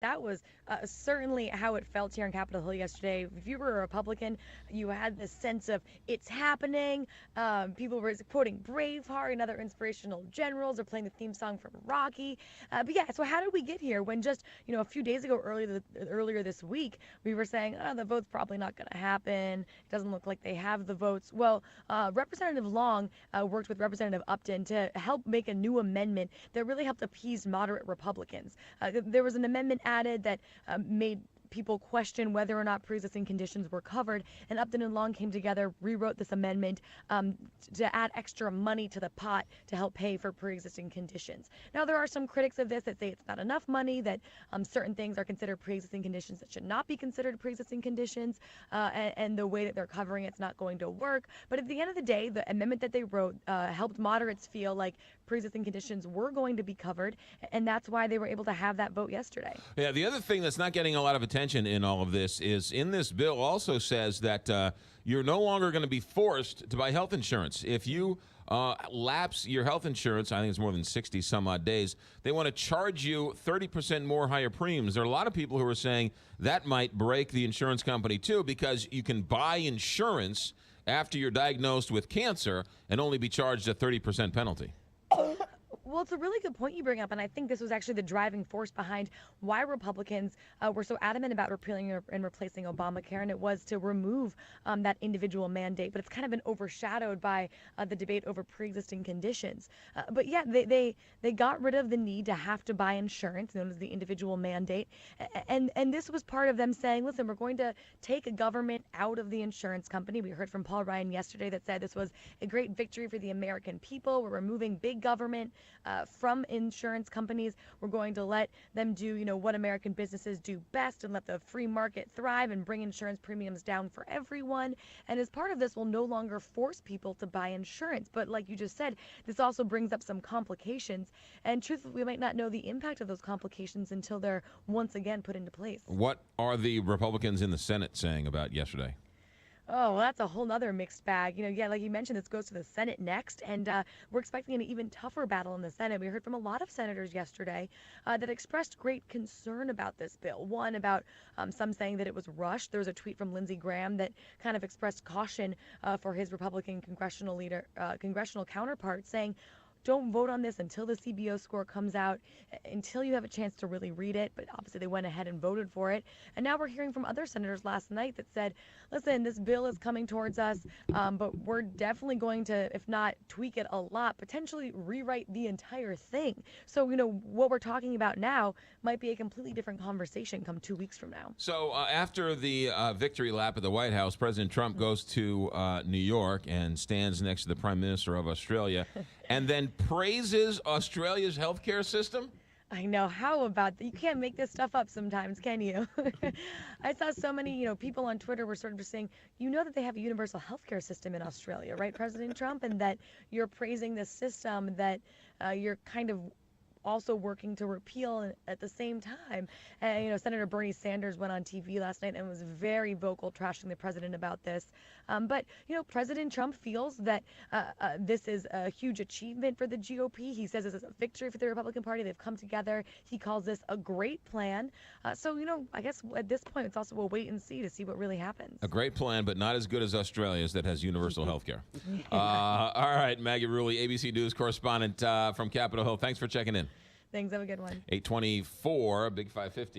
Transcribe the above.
That was certainly how it felt here on Capitol Hill yesterday. If you were a Republican, you had this sense of it's happening. People were quoting Braveheart and other inspirational generals, or playing the theme song from Rocky. But yeah, so how did we get here when just a few days ago, earlier this week, we were saying, oh, the vote's probably not going to happen. It doesn't look like they have the votes. Well, Representative Long worked with Representative Upton to help make a new amendment that really helped appease moderate Republicans. There was an amendment added that made people question whether or not pre-existing conditions were covered, and Upton and Long came together, rewrote this amendment to add extra money to the pot to help pay for pre-existing conditions. Now, there are some critics of this that say it's not enough money, that certain things are considered pre-existing conditions that should not be considered pre-existing conditions, and the way that they're covering it's not going to work. But at the end of the day, the amendment that they wrote helped moderates feel like pre-existing conditions were going to be covered, and that's why they were able to have that vote yesterday. Yeah, the other thing that's not getting a lot of attention in all of this is in this bill also says that you're no longer going to be forced to buy health insurance. If you lapse your health insurance, I think it's more than 60 some odd days, they want to charge you 30% more higher premiums. There are a lot of people who are saying that might break the insurance company too, because you can buy insurance after you're diagnosed with cancer and only be charged a 30% penalty. Well, it's a really good point you bring up, and I think this was actually the driving force behind why Republicans were so adamant about repealing and replacing Obamacare, and it was to remove that individual mandate. But it's kind of been overshadowed by the debate over pre-existing conditions. But yeah, they got rid of the need to have to buy insurance, known as the individual mandate, and this was part of them saying, listen, we're going to take a government out of the insurance company. We heard from Paul Ryan yesterday that said this was a great victory for the American people. We're removing big government from insurance companies. We're going to let them do, what American businesses do best and let the free market thrive and bring insurance premiums down for everyone. And as part of this, we'll no longer force people to buy insurance. But like you just said, this also brings up some complications. And truthfully, we might not know the impact of those complications until they're once again put into place. What are the Republicans in the Senate saying about yesterday? Oh, well, that's a whole nother mixed bag. Yeah, like you mentioned, this goes to the Senate next, and we're expecting an even tougher battle in the Senate. We heard from a lot of senators yesterday that expressed great concern about this bill. One, about some saying that it was rushed. There was a tweet from Lindsey Graham that kind of expressed caution for his Republican congressional counterpart, saying, don't vote on this until the CBO score comes out, until you have a chance to really read it. But obviously they went ahead and voted for it. And now we're hearing from other senators last night that said, listen, this bill is coming towards us, but we're definitely going to, if not tweak it a lot, potentially rewrite the entire thing. So, what we're talking about now might be a completely different conversation come 2 weeks from now. So after the victory lap at the White House, President Trump goes to New York and stands next to the Prime Minister of Australia and then praises Australia's healthcare system? I know. How about that? You can't make this stuff up sometimes, can you? I saw so many, people on Twitter were sort of just saying, that they have a universal healthcare system in Australia, right, President Trump? And that you're praising this system that you're kind of also working to repeal at the same time. And, Senator Bernie Sanders went on TV last night and was very vocal, trashing the president about this. But, President Trump feels that this is a huge achievement for the GOP. He says this is a victory for the Republican Party. They've come together. He calls this a great plan. So, I guess at this point, it's also a wait and see to see what really happens. A great plan, but not as good as Australia's that has universal health care. All right, Maggie Rulli, ABC News correspondent from Capitol Hill. Thanks for checking in. Thanks. Have a good one. 824, Big 550.